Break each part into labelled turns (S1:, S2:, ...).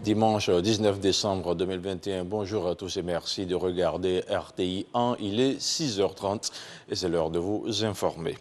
S1: Dimanche 19 décembre 2021, bonjour à tous et merci de regarder RTI 1. Il est 6h30 et c'est l'heure de vous informer.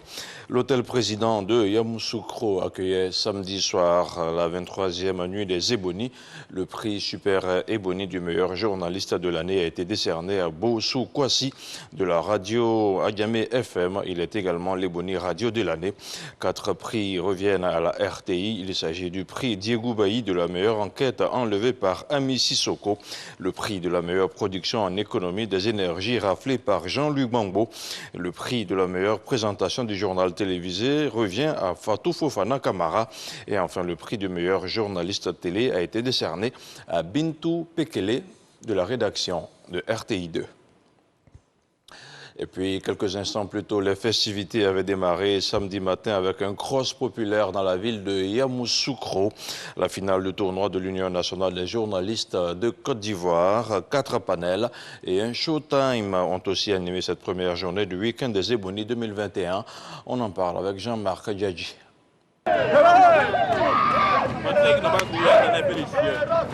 S1: L'hôtel président de Yamoussoukro accueillait samedi soir la 23e nuit des Ébonies. Le prix Super Ébony du meilleur journaliste de l'année a été décerné à Bossou Kwasi de la radio Agamé FM. Il est également l'Ébony Radio de l'année. 4 prix reviennent à la RTI. Il s'agit du prix Diego Bailly de la meilleure enquête enlevé par Ami Sissoko, le prix de la meilleure production en économie des énergies raflé par Jean-Luc Bangbo. Le prix de la meilleure présentation du journal télévisé revient à Fatou Fofana Kamara. Et enfin, le prix du meilleur journaliste télé a été décerné à Bintou Pekele de la rédaction de RTI 2. Et puis, quelques instants plus tôt, les festivités avaient démarré samedi matin avec un cross populaire dans la ville de Yamoussoukro. La finale du tournoi de l'Union nationale des journalistes de Côte d'Ivoire. 4 panels et un showtime ont aussi animé cette première journée du week-end des Ébonies 2021. On en parle avec Jean-Marc Djadji.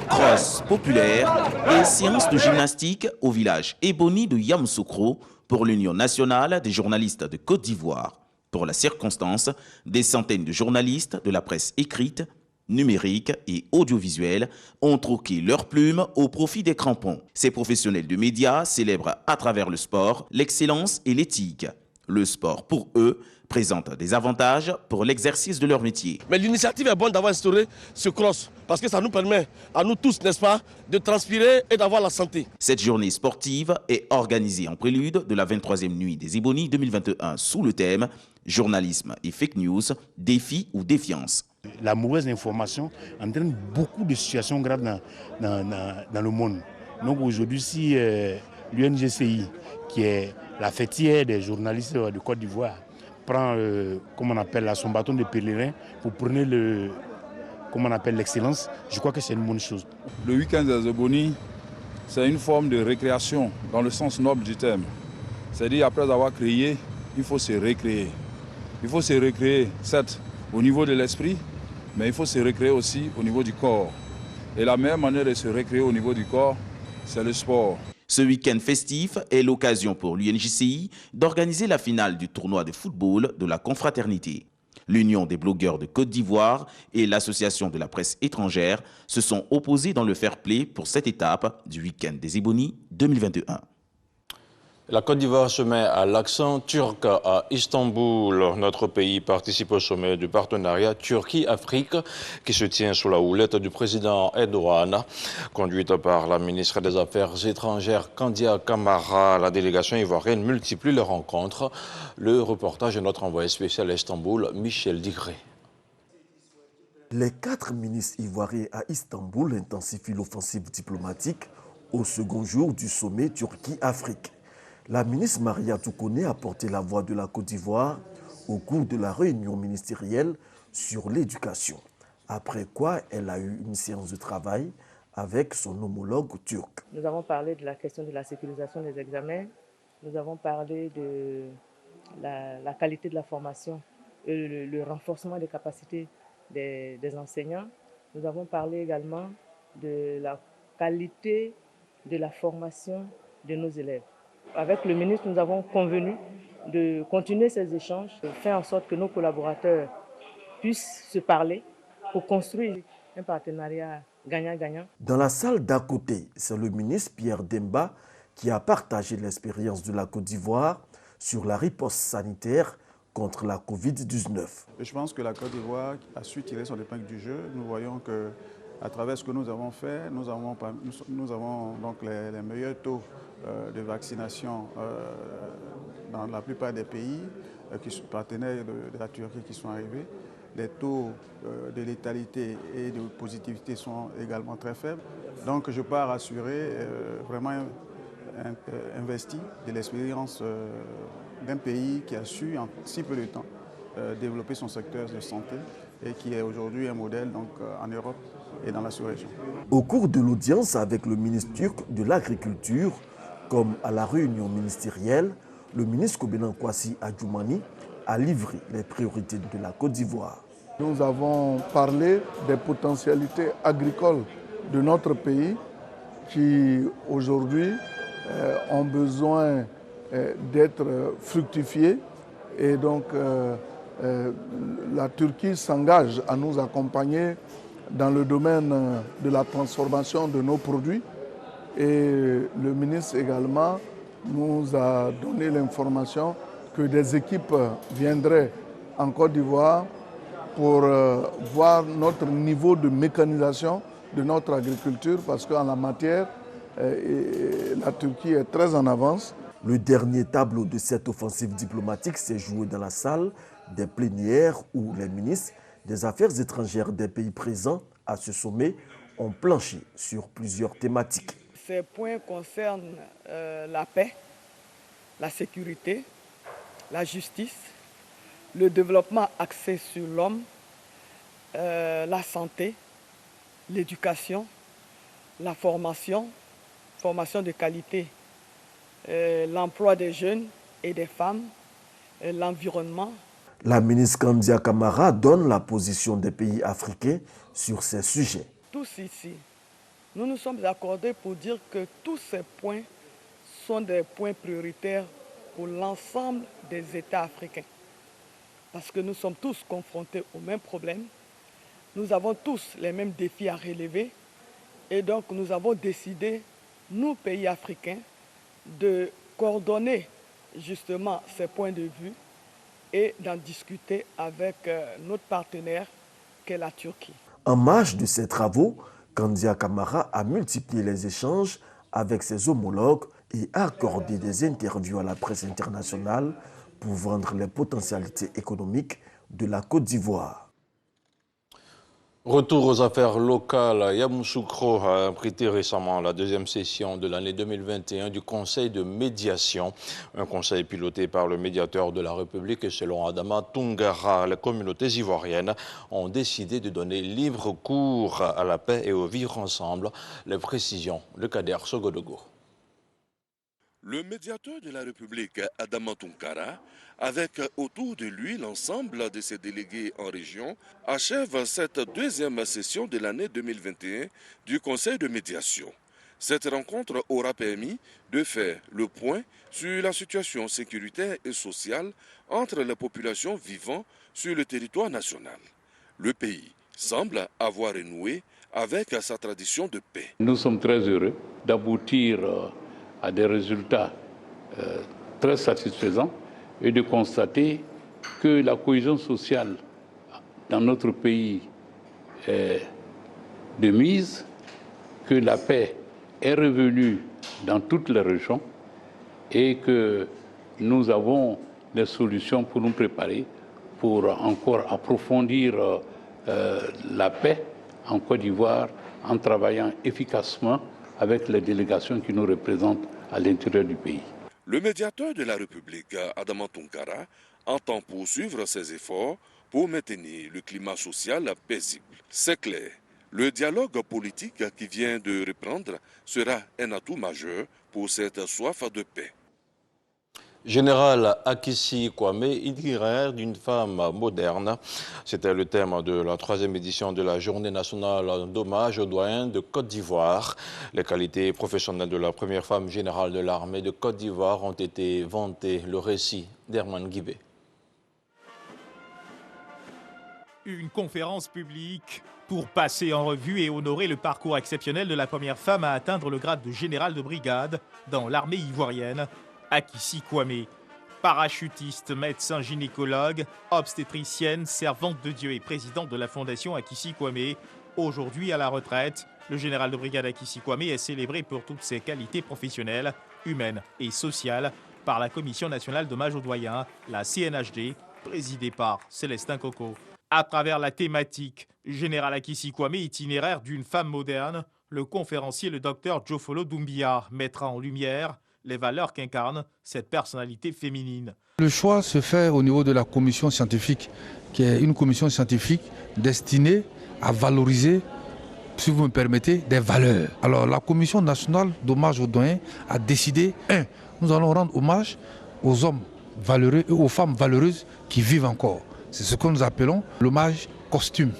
S2: Cross populaire et séance de gymnastique au village Ébony de Yamoussoukro pour l'Union nationale des journalistes de Côte d'Ivoire. Pour la circonstance, des centaines de journalistes de la presse écrite, numérique et audiovisuelle ont troqué leurs plumes au profit des crampons. Ces professionnels de médias célèbrent à travers le sport l'excellence et l'éthique. Le sport, pour eux, présente des avantages pour l'exercice de leur métier.
S3: Mais l'initiative est bonne d'avoir instauré ce cross parce que ça nous permet à nous tous, n'est-ce pas, de transpirer et d'avoir la santé.
S2: Cette journée sportive est organisée en prélude de la 23e nuit des Ébonies 2021 sous le thème « Journalisme et fake news, défi ou défiance ».
S4: La mauvaise information entraîne beaucoup de situations graves dans le monde. Donc aujourd'hui, si l'UNGCI, qui est la fêtière des journalistes de Côte d'Ivoire, prend, comme on appelle, son bâton de pèlerin pour prôner l'excellence, je crois que c'est une bonne chose.
S5: Le week-end des Ébonies, c'est une forme de récréation dans le sens noble du terme. C'est-à-dire, après avoir créé, il faut se recréer. Il faut se recréer, certes, au niveau de l'esprit, mais il faut se recréer aussi au niveau du corps. Et la meilleure manière de se recréer au niveau du corps, c'est le sport.
S2: Ce week-end festif est l'occasion pour l'UNJCI d'organiser la finale du tournoi de football de la confraternité. L'Union des blogueurs de Côte d'Ivoire et l'Association de la presse étrangère se sont opposés dans le fair-play pour cette étape du week-end des Ébonies 2021.
S1: La Côte d'Ivoire se met à l'accent turc à Istanbul. Notre pays participe au sommet du partenariat Turquie-Afrique qui se tient sous la houlette du président Erdogan. Conduite par la ministre des Affaires étrangères Kandia Camara, la délégation ivoirienne multiplie les rencontres. Le reportage de notre envoyé spécial à Istanbul, Michel Digré.
S6: Les 4 ministres ivoiriens à Istanbul intensifient l'offensive diplomatique au second jour du sommet Turquie-Afrique. La ministre Maria Toukone a porté la voix de la Côte d'Ivoire au cours de la réunion ministérielle sur l'éducation, après quoi elle a eu une séance de travail avec son homologue turc.
S7: Nous avons parlé de la question de la sécurisation des examens, nous avons parlé de la qualité de la formation et le renforcement des capacités des enseignants. Nous avons parlé également de la qualité de la formation de nos élèves. Avec le ministre, nous avons convenu de continuer ces échanges, de faire en sorte que nos collaborateurs puissent se parler pour construire un partenariat gagnant-gagnant.
S6: Dans la salle d'à côté, c'est le ministre Pierre Demba qui a partagé l'expérience de la Côte d'Ivoire sur la riposte sanitaire contre la Covid-19.
S8: Je pense que la Côte d'Ivoire a su tirer son épingle du jeu. Nous voyons que à travers ce que nous avons fait, nous avons donc les meilleurs taux de vaccination dans la plupart des pays qui sont partenaires de la Turquie qui sont arrivés. Les taux de létalité et de positivité sont également très faibles. Donc je pars assurer, vraiment investi de l'expérience d'un pays qui a su en si peu de temps développer son secteur de santé et qui est aujourd'hui un modèle donc, en Europe et dans la sous-région.
S6: Au cours de l'audience avec le ministre turc de l'Agriculture, comme à la réunion ministérielle, le ministre Kobenan Kwasi Adjoumani a livré les priorités de la Côte d'Ivoire.
S9: Nous avons parlé des potentialités agricoles de notre pays qui aujourd'hui ont besoin d'être fructifiés. Et donc la Turquie s'engage à nous accompagner dans le domaine de la transformation de nos produits. Et le ministre également nous a donné l'information que des équipes viendraient en Côte d'Ivoire pour voir notre niveau de mécanisation de notre agriculture, parce qu'en la matière, la Turquie est très en avance.
S6: Le dernier tableau de cette offensive diplomatique s'est joué dans la salle des plénières où les ministres des Affaires étrangères des pays présents à ce sommet ont planché sur plusieurs thématiques.
S10: Ces points concernent la paix, la sécurité, la justice, le développement axé sur l'homme, la santé, l'éducation, la formation de qualité, l'emploi des jeunes et des femmes, l'environnement.
S6: La ministre Kandia Camara donne la position des pays africains sur ces sujets.
S10: Tous ici, nous nous sommes accordés pour dire que tous ces points sont des points prioritaires pour l'ensemble des États africains. Parce que nous sommes tous confrontés aux mêmes problèmes, nous avons tous les mêmes défis à relever et donc nous avons décidé, nous pays africains, de coordonner justement ces points de vue et d'en discuter avec notre partenaire qu'est la Turquie.
S6: En marge de ces travaux, Kandia Camara a multiplié les échanges avec ses homologues et a accordé des interviews à la presse internationale pour vendre les potentialités économiques de la Côte d'Ivoire.
S1: Retour aux affaires locales. Yamoussoukro a abrité récemment la deuxième session de l'année 2021 du Conseil de médiation. Un conseil piloté par le médiateur de la République et selon Adama Toungara, les communautés ivoiriennes ont décidé de donner libre cours à la paix et au vivre ensemble. Les précisions de Kader Sogodogo.
S11: Le médiateur de la République, Adama Toungara, avec autour de lui l'ensemble de ses délégués en région, achève cette deuxième session de l'année 2021 du Conseil de médiation. Cette rencontre aura permis de faire le point sur la situation sécuritaire et sociale entre les populations vivant sur le territoire national. Le pays semble avoir renoué avec sa tradition de paix.
S12: Nous sommes très heureux d'aboutir à des résultats très satisfaisants et de constater que la cohésion sociale dans notre pays est de mise, que la paix est revenue dans toutes les régions et que nous avons des solutions pour nous préparer pour encore approfondir la paix en Côte d'Ivoire en travaillant efficacement avec les délégations qui nous représentent à l'intérieur du pays.
S11: Le médiateur de la République, Adama Toungara, entend poursuivre ses efforts pour maintenir le climat social paisible. C'est clair, le dialogue politique qui vient de reprendre sera un atout majeur pour cette soif de paix.
S1: Général Akissi Kwame, itinéraire d'une femme moderne. C'était le thème de la 3e édition de la Journée nationale d'hommage aux doyens de Côte d'Ivoire. Les qualités professionnelles de la première femme générale de l'armée de Côte d'Ivoire ont été vantées. Le récit d'Herman Guibé.
S13: Une conférence publique pour passer en revue et honorer le parcours exceptionnel de la première femme à atteindre le grade de général de brigade dans l'armée ivoirienne. Akissi Kwame, parachutiste, médecin gynécologue, obstétricienne, servante de Dieu et présidente de la fondation Akissi Kwame. Aujourd'hui à la retraite, le général de brigade Akissi Kwame est célébré pour toutes ses qualités professionnelles, humaines et sociales par la Commission nationale d'hommage aux doyens, la CNHD, présidée par Célestin Coco. À travers la thématique Général Akissi Kwame, itinéraire d'une femme moderne, le conférencier, le docteur Jofolo Doumbia, mettra en lumière les valeurs qu'incarne cette personnalité féminine.
S14: Le choix se fait au niveau de la commission scientifique, qui est une commission scientifique destinée à valoriser, si vous me permettez, des valeurs. Alors la commission nationale d'hommage aux doyens a décidé, nous allons rendre hommage aux hommes valeureux et aux femmes valeureuses qui vivent encore. C'est ce que nous appelons l'hommage costume.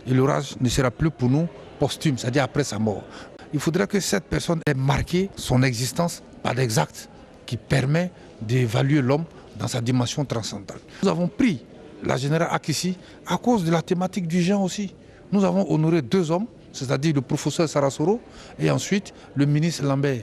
S14: et l'orage ne sera plus pour nous posthume, c'est-à-dire après sa mort. Il faudrait que cette personne ait marqué son existence par des actes qui permettent d'évaluer l'homme dans sa dimension transcendantale. Nous avons pris la générale Akissi à cause de la thématique du genre aussi. Nous avons honoré 2 hommes, c'est-à-dire le professeur Sarasoro et ensuite le ministre Lambert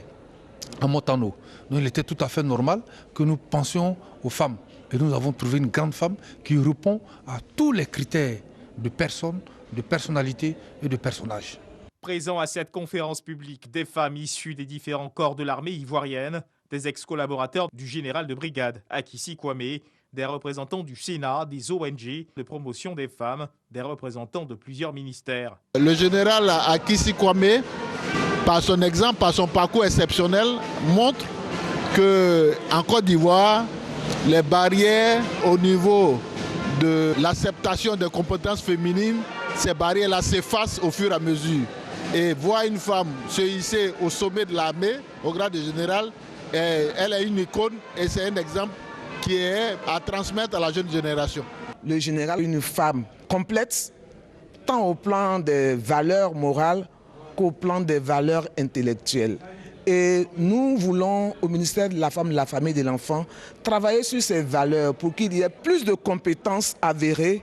S14: Amotano. Donc il était tout à fait normal que nous pensions aux femmes. Et nous avons trouvé une grande femme qui répond à tous les critères de personne, de personnalité et de personnage.
S13: Présents à cette conférence publique, des femmes issues des différents corps de l'armée ivoirienne, des ex-collaborateurs du général de brigade Akissi Kwame, des représentants du Sénat, des ONG de promotion des femmes, des représentants de plusieurs ministères.
S15: Le général Akissi Kwame, par son exemple, par son parcours exceptionnel, montre qu'en Côte d'Ivoire, les barrières au niveau de l'acceptation des compétences féminines, ces barrières-là s'effacent au fur et à mesure. Et voir une femme se hisser au sommet de l'armée, au grade de général, elle est une icône et c'est un exemple qui est à transmettre à la jeune génération.
S16: Le général est une femme complète, tant au plan des valeurs morales qu'au plan des valeurs intellectuelles. Et nous voulons, au ministère de la Femme, de la Famille et de l'Enfant, travailler sur ces valeurs pour qu'il y ait plus de compétences avérées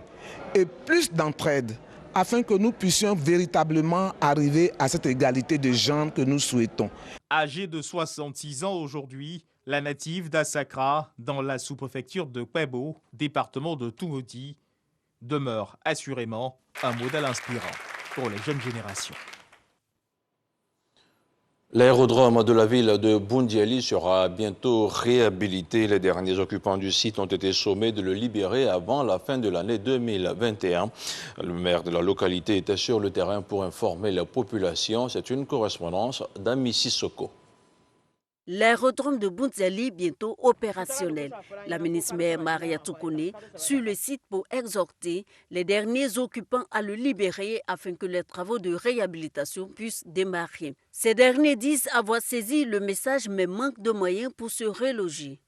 S16: et plus d'entraide, afin que nous puissions véritablement arriver à cette égalité de genre que nous souhaitons.
S13: Âgée de 66 ans aujourd'hui, la native d'Assakra, dans la sous-préfecture de Kwebo, département de Toumoti, demeure assurément un modèle inspirant pour les jeunes générations.
S1: L'aérodrome de la ville de Boundiali sera bientôt réhabilité. Les derniers occupants du site ont été sommés de le libérer avant la fin de l'année 2021. Le maire de la localité était sur le terrain pour informer la population. C'est une correspondance d'Ami Sissoko.
S17: L'aérodrome de Boundiali bientôt opérationnel. La ministre maire Maria Toukone sur le site pour exhorter les derniers occupants à le libérer afin que les travaux de réhabilitation puissent démarrer. Ces derniers disent avoir saisi le message mais manquent de moyens pour se reloger.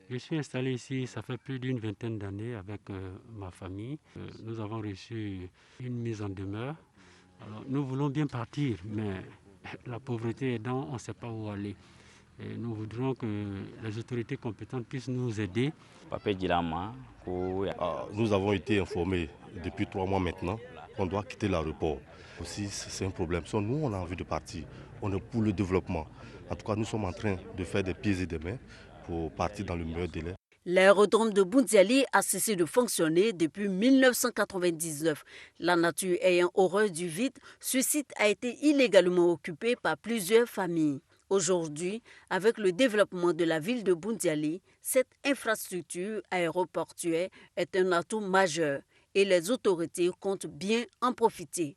S18: Je suis installé ici, ça fait plus d'une vingtaine d'années avec ma famille. Nous avons reçu une mise en demeure. Alors, nous voulons bien partir, mais la pauvreté aidant, on ne sait pas où aller. Et nous voudrions que les autorités compétentes puissent nous aider.
S19: Nous avons été informés depuis 3 mois maintenant qu'on doit quitter l'aéroport. Aussi, c'est un problème. Nous, on a envie de partir. On est pour le développement. En tout cas, nous sommes en train de faire des pieds et des mains pour partir dans le meilleur délai.
S17: L'aérodrome de Boundiali a cessé de fonctionner depuis 1999. La nature ayant horreur du vide, ce site a été illégalement occupé par plusieurs familles. Aujourd'hui, avec le développement de la ville de Boundiali, cette infrastructure aéroportuaire est un atout majeur et les autorités comptent bien en profiter.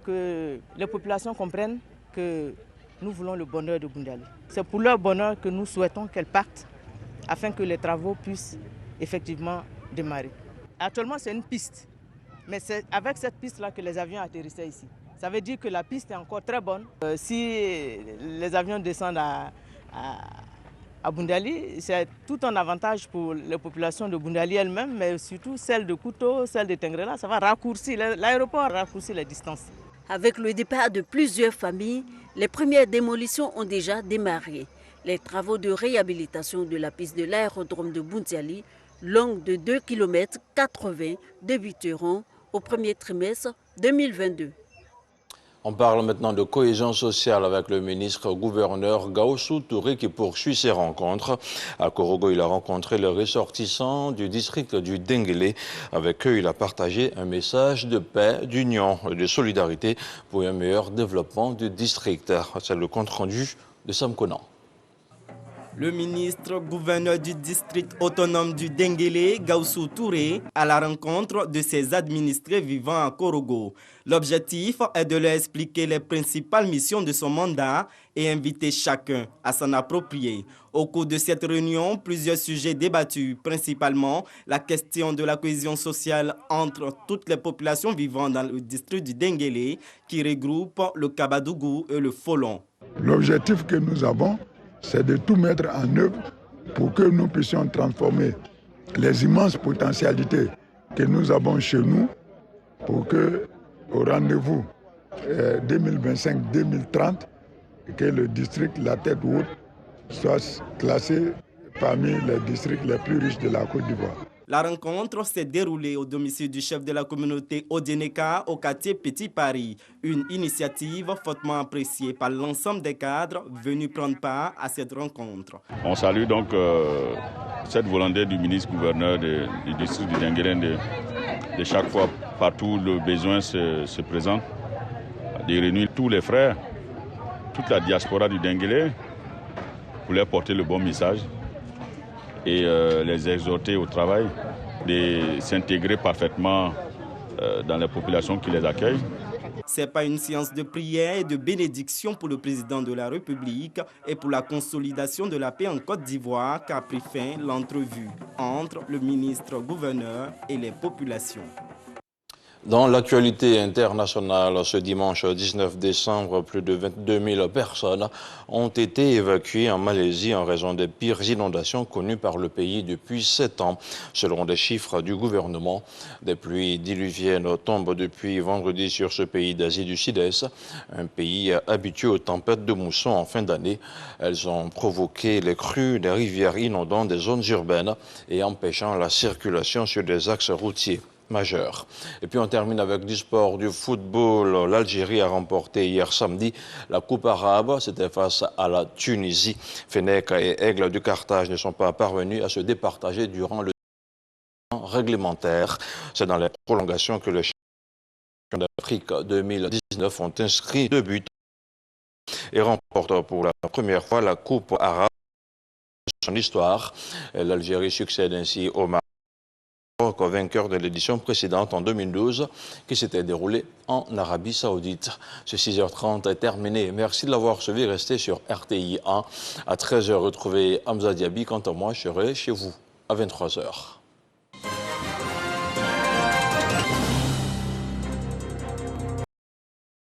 S7: Que les populations comprennent que nous voulons le bonheur de Boundiali. C'est pour leur bonheur que nous souhaitons qu'elles partent, afin que les travaux puissent effectivement démarrer. Actuellement, c'est une piste, mais c'est avec cette piste-là que les avions atterrissaient ici. Ça veut dire que la piste est encore très bonne. Si les avions descendent à Boundiali, c'est tout un avantage pour les populations de Boundiali elles-mêmes, mais surtout celles de Kouto, celles de Tengrela. Ça va raccourcir, l'aéroport raccourcir les distances.
S17: Avec le départ de plusieurs familles, les premières démolitions ont déjà démarré. Les travaux de réhabilitation de la piste de l'aérodrome de Boundiali, longue de 2,80 km, débuteront au premier trimestre 2022.
S1: On parle maintenant de cohésion sociale avec le ministre-gouverneur Gaoussou Touré qui poursuit ses rencontres. À Korogo, il a rencontré les ressortissants du district du Denguélé. Avec eux, il a partagé un message de paix, d'union et de solidarité pour un meilleur développement du district. C'est le compte-rendu de Sam Conan.
S20: Le ministre-gouverneur du district autonome du Denguélé, Gaoussou Touré, à la rencontre de ses administrés vivant à Korogo. L'objectif est de leur expliquer les principales missions de son mandat et inviter chacun à s'en approprier. Au cours de cette réunion, plusieurs sujets débattus, principalement la question de la cohésion sociale entre toutes les populations vivant dans le district du Denguélé, qui regroupe le Kabadougou et le Folon.
S21: L'objectif que nous avons, c'est de tout mettre en œuvre pour que nous puissions transformer les immenses potentialités que nous avons chez nous pour que, au rendez-vous 2025-2030, que le district La Tête Haute soit classé parmi les districts les plus riches de la Côte d'Ivoire.
S20: La rencontre s'est déroulée au domicile du chef de la communauté Odjeneka au quartier Petit Paris. Une initiative fortement appréciée par l'ensemble des cadres venus prendre part à cette rencontre.
S3: On salue donc cette volonté du ministre-gouverneur du district du Denguélé de chaque fois, partout le besoin se présente, de réunir tous les frères, toute la diaspora du Denguélé pour leur porter le bon message et les exhorter au travail, de s'intégrer parfaitement dans les populations qui les accueillent.
S20: Ce n'est pas une séance de prière et de bénédiction pour le président de la République et pour la consolidation de la paix en Côte d'Ivoire qu'a pris fin l'entrevue entre le ministre-gouverneur et les populations.
S1: Dans l'actualité internationale, ce dimanche 19 décembre, plus de 22 000 personnes ont été évacuées en Malaisie en raison des pires inondations connues par le pays depuis 7 ans. Selon des chiffres du gouvernement, des pluies diluviennes tombent depuis vendredi sur ce pays d'Asie du Sud-Est, un pays habitué aux tempêtes de mousson en fin d'année. Elles ont provoqué les crues des rivières inondant des zones urbaines et empêchant la circulation sur des axes routiers majeur. Et puis on termine avec du sport, du football. L'Algérie a remporté hier samedi la Coupe arabe. C'était face à la Tunisie. Fennec et Aigle du Carthage ne sont pas parvenus à se départager durant le temps réglementaire. C'est dans les prolongations que les champions d'Afrique 2019 ont inscrit 2 buts et remportent pour la première fois la Coupe arabe de son histoire. L'Algérie succède ainsi au Maroc, vainqueur de l'édition précédente en 2012 qui s'était déroulée en Arabie Saoudite. Ce 6h30 est terminé. Merci de l'avoir suivi. Restez sur RTI 1. À 13h, retrouvez Hamza Diaby. Quant à moi, je serai chez vous à 23h.